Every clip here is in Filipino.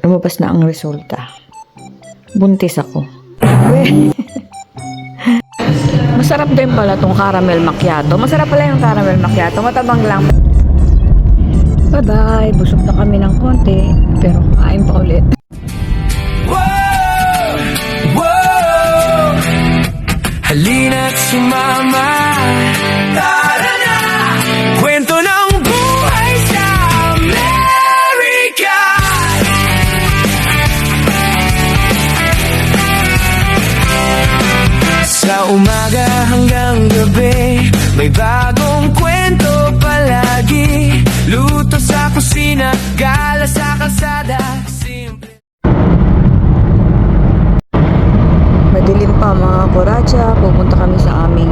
lumabas na ang resulta. Buntis ako. Masarap din pala tong caramel macchiato. Masarap pala yung caramel macchiato. Matabang lang. Bye-bye. Busog na kami ng konti. Pero kain pa ulit. Halina't sumama, tara na, kwento ng buhay sa Amerika. Sa umaga hanggang gabi, may bagong kwento palagi. Luto sa kusina, gala sa kalsada, simple. Madilim pa mga kuratsa, pupunta kami sa aming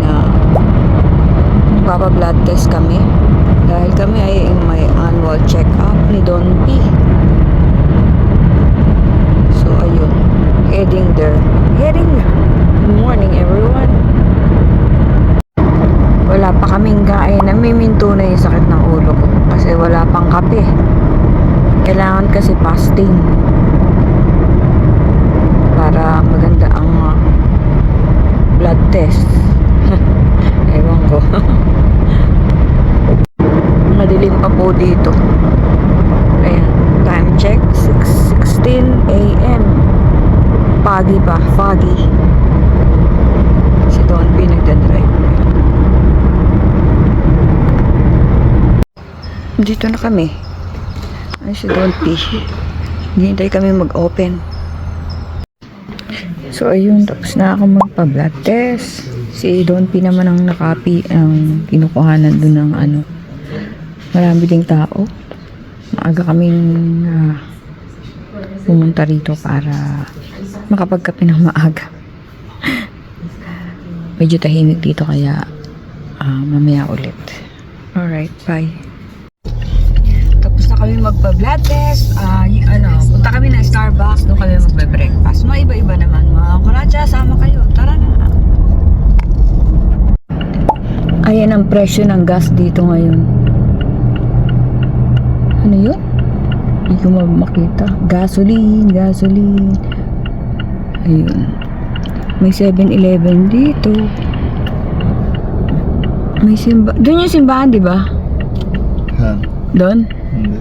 papa-blood test kami dahil kami ay may annual check-up ni Don P. So ayun, heading there. Good morning everyone. Wala pa kaming kain, namiminto na yung sakit ng ulo ko kasi wala pang kape. Kailangan kasi fasting para maganda ang blood test. Ewan ko. Madilim pa po dito. Ayan, time check 6:16 AM. Foggy pa, foggy. Si Don B nagdadrive. Dito na kami. Ay, si Don P. Hintay kami mag-open. So, ayun, tapos na ako magpa-blood test. Si Don P naman ang nakapi ang kinukuhanan doon ng marami ding tao. Maaga kaming pumunta rito para makapagkape ng maaga. Medyo tahimik dito kaya mamaya ulit. Alright, bye. Tapos na kami magpa-blood test. Punta kami ng Starbucks, doon kami magbe-breakfast. Mga iba-iba naman. Mga kuratsa, sama kayo. Tara na. Ayan ang presyo ng gas dito ngayon. Ano yun? Hindi ko makita. Gasoline. Ayun. May 7-Eleven dito. May simbahan. Doon yung simbahan, di ba? Ha? Doon? Hindi.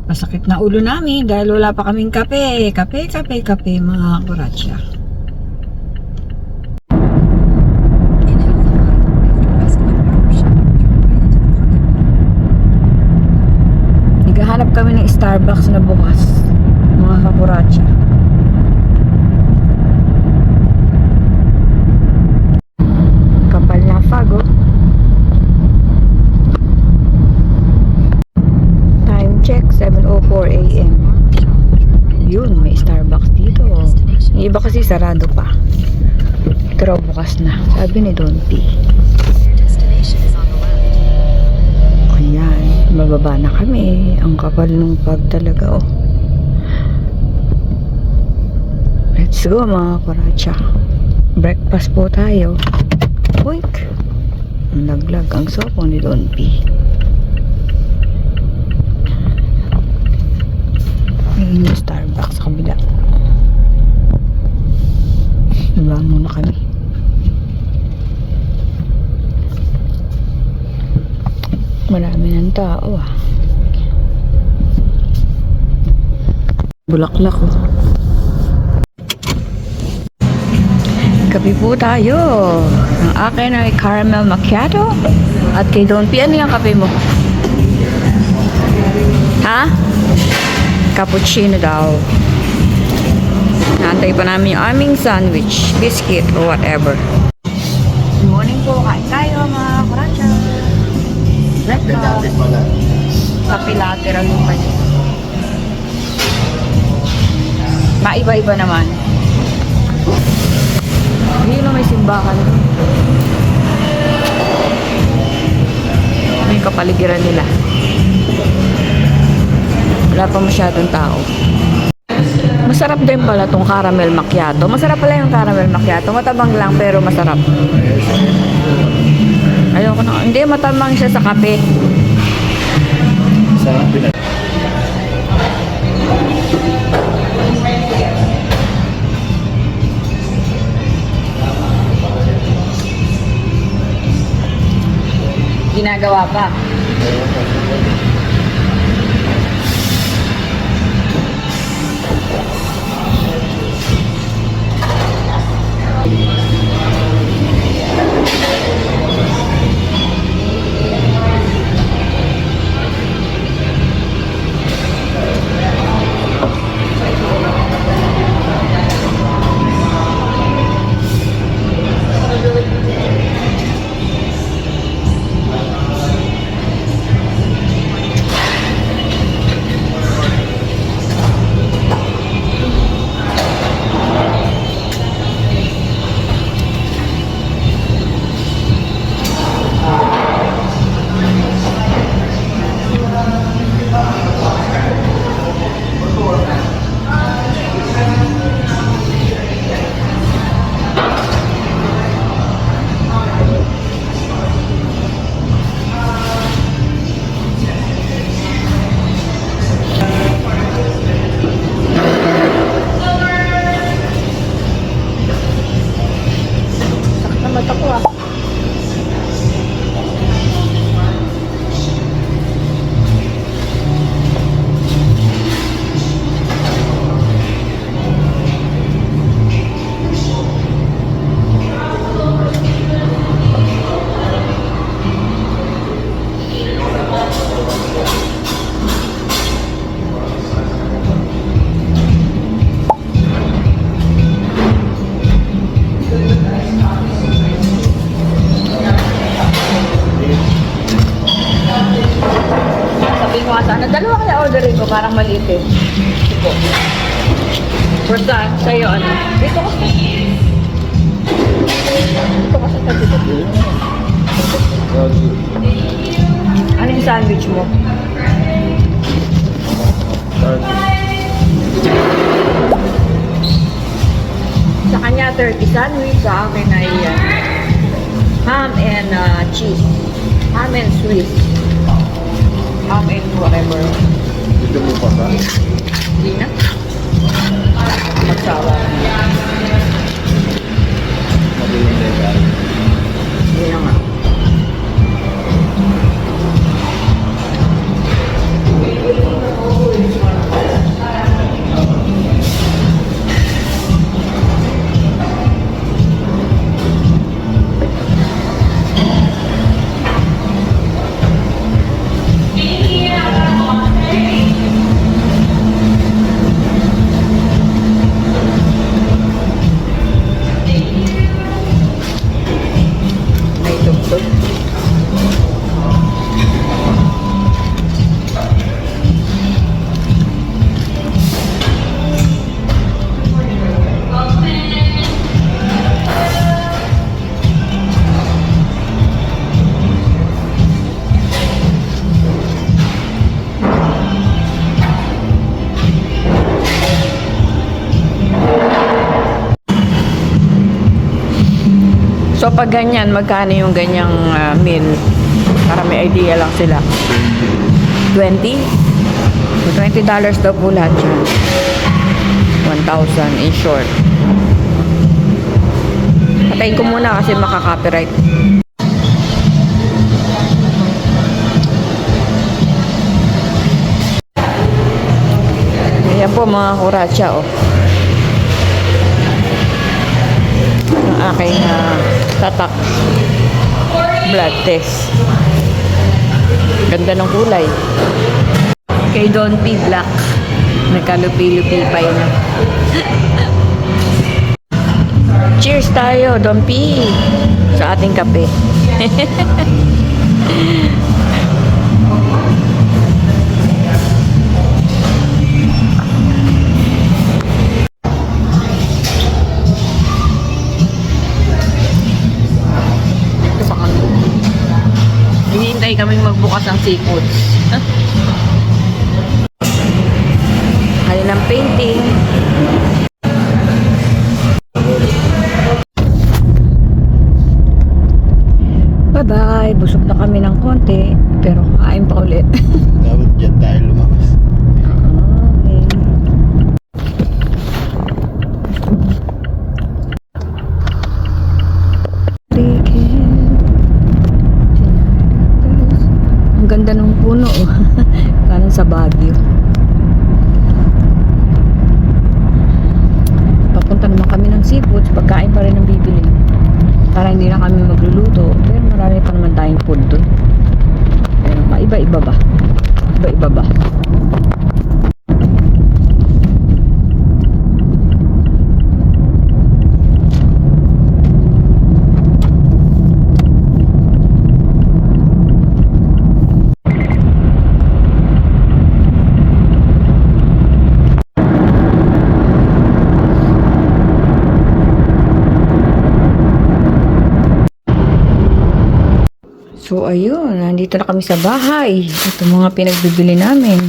Masakit na ulo namin dahil wala pa kaming kape. Kape, mga kuratsa. Naghahanap kami ng Starbucks na bukas, mga kakuratsa. Kapal na fago. Check, 7:04 AM. Yun, may Starbucks dito. Yung iba kasi sarado pa. Pero bukas na. Sabi ni Don P. Ayan, mababa na kami. Ang kapal nung pag talaga, oh. Let's go mga kuratsa. Breakfast po tayo. Boink! Naglag ang sopo ni Don P. Ayun yung Starbucks sa kabila. Diba muna kami. Marami ng tao Bulaklak oh. Kape po tayo. Ang akin ay caramel macchiato. At kay Don P, ano yung kape mo? Ha? Cappuccino daw. Naantay pa namin yung aming sandwich, biscuit, or whatever. Good morning po. Kain tayo mga kuratsa. Breakfast. Kape lateral yung kanya. Maiba-iba naman. Hindi na may simbahan. May kapaligiran nila. Wala pa masyadong tao. Masarap din pala tong caramel macchiato. Masarap pala yung caramel macchiato. Matabang lang pero masarap. Ayoko na. Hindi, matabang siya sa kape. Sarap din. ginagawa pa. Mata ko ah. Sana dalawa kaya orderin ko, parang maliit eh. Tipo. For sa'yo ano? Dito ka sa... Dito ka sa dito. Ano yung sandwich mo? Sa kanya 30 sandwich, sa akin ay ham and cheese. Ham and Swiss. Ham and whatever. Dito mo pa ba? Hindi na. Magsawa. Hindi na nga. So pag ganyan, magkano yung ganyang meal? Para may idea lang sila. 20? So $20 daw po lahat yan. 1,000 in short. Patayin ko muna kasi makaka-copyright. Ayan po mga kuratsa oh. Ang aking tatak blood test. Ganda ng kulay. Kay Don P. Black. Nagkalupi-lupi pa yun. Cheers tayo, Don P. Sa ating kape. Hinihintay kaming magbukas ng seafoods. Hali ng painting. Bye-bye. Busog na kami ng konti. Pero kain pa ulit. Dapat dyan tayo lumabas. Okay. hindi na kami magluluto. Pero marami pa naman tayong food dun. Pero maiba-iba ba? Iba-iba ba? So, ayun. Nandito na kami sa bahay. Ito mga pinagbibili namin.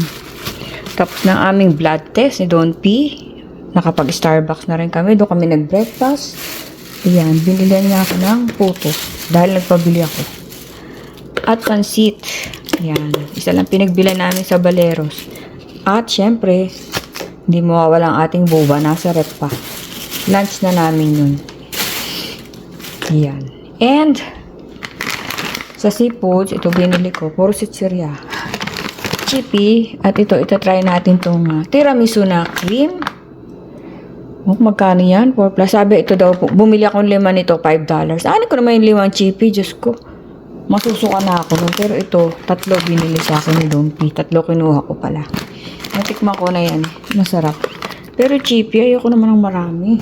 Tapos na ang aming blood test ni Don P. Nakapag-Starbucks na rin kami. Doon kami nag-breakfast. Ayan. Binilihan niya ako ng puto. Dahil nagpabili ako. At pansit. Ayan. Isa lang pinagbilan namin sa Baleros. At syempre, hindi mawawala ang ating boba. Nasa rep pa. Lunch na namin yun. Ayan. And sa seafoods, ito binili ko. Puro sitsirya. Chippy. At ito try natin itong tiramisu na cream. Magkano yan? 4 plus. Sabi, ito daw, bumili akong 5 nito, $5. Ano ko naman yung 5 chippy? Diyos ko. Masusuka na ako nun. Pero ito, 3 binili sa akin ni Dompi. 3 kinuha ko pala. Natikman ko na yan. Masarap. Pero chippy, ayoko naman ng marami.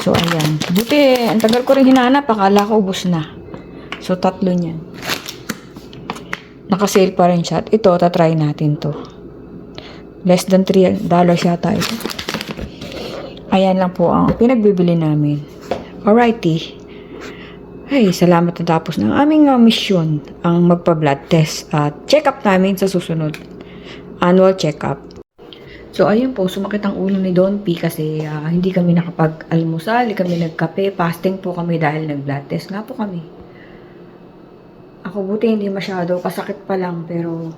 So, ayan. Buti, ang tagal ko rin hinanap. Akala ko ubos na. So, 3 niyan. Naka-sale pa rin siya. Ito, tatry natin to. Less than $3 yata ito. Ayan lang po ang pinagbibili namin. Alrighty. Ay, salamat na tapos ng aming mission ang magpa-blood test at check-up namin sa susunod. Annual check-up. So, ayun po, sumakit ang ulo ni Don P kasi hindi kami nakapag-almusal, hindi kami nagkape, fasting po kami dahil nag-blood test nga po kami. Ako buti hindi masyado, kasakit pa lang, pero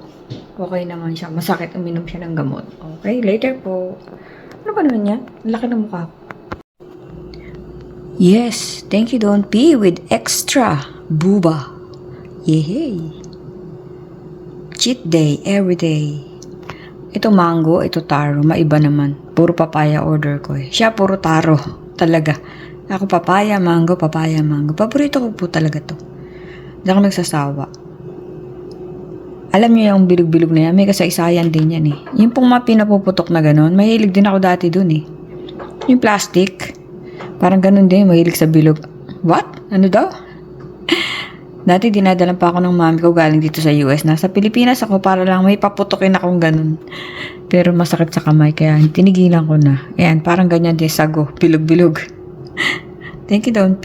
okay naman siya. Masakit, uminom siya ng gamot. Okay, later po. Ano ba naman yan? Laki ng mukha ko. Yes, thank you Don P with extra buba. Yehey! Cheat day, every day. Ito mango, ito taro, maiba naman. Puro papaya order ko eh. Siya puro taro, talaga. Ako papaya, mango, papaya, mango. Paborito ko po talaga to. Hindi ako nagsasawa. Alam niyo yung bilog-bilog na yan, may kasaysayan din yan eh. Yung pong mga pinapuputok na gano'n, mahilig din ako dati dun eh. Yung plastic, parang gano'n din, mahilig sa bilog. What? Ano daw? Dati dinadalan pa ako ng mami ko galing dito sa US. Nasa Pilipinas ako para lang may paputokin akong gano'n. Pero masakit sa kamay, kaya tinigilan ko na. Ayan, parang ganyan din sago, bilog-bilog. Thank you, Don P.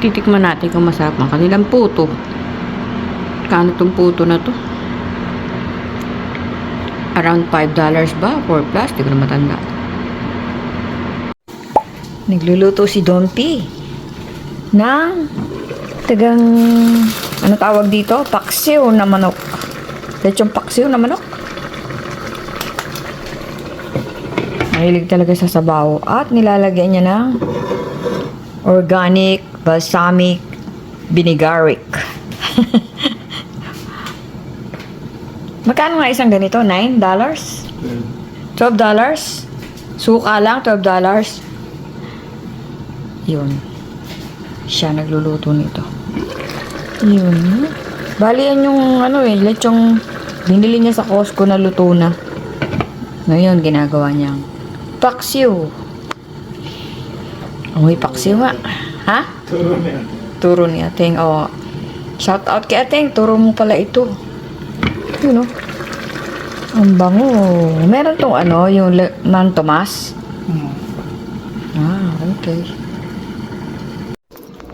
Titikman natin kung masarap ang kanilang puto. Kano itong puto na to? Around $5 ba? 4 plus? Di ko na matanda. Nagluluto si Don P ng tagang ano tawag dito? Paksiw na manok. Lechong paksiw na manok. Mahilig talaga sa sabaw. At nilalagyan niya ng organic balsamic vinegaric. Magkano nga isang ganito? $9? $12? Suka lang, $12. Yun. Siya nagluluto nito. Yun. Bali yan yung lechong binili niya sa Costco na luto na. Ngayon, ginagawa niyang paksiw. Uy, paksiw nga. Ha? Turo na yan. Turo ni Ateng. Oh. Shout out kay Ateng. Turo mo pala ito. Yun, no? Ang bango. Meron tong yung Nan Tomas. Ah, okay.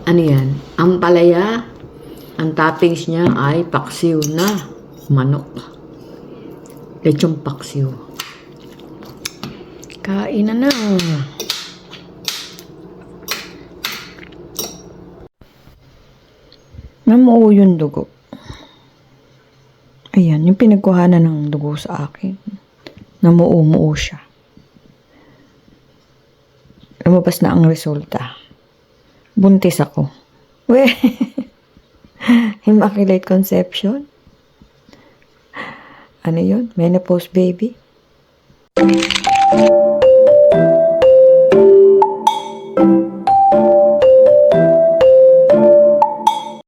Ano yan? Ang palaya, ang toppings niya ay paksiw na manok. Lechong paksiw. Kain na. Namuo yung dugo. Ayan, yung pinagkuhanan ng dugo sa akin. Namuo siya. Lumabas na ang resulta. Buntis ako. Weh! Immaculate conception? Ano yun? Menopause baby?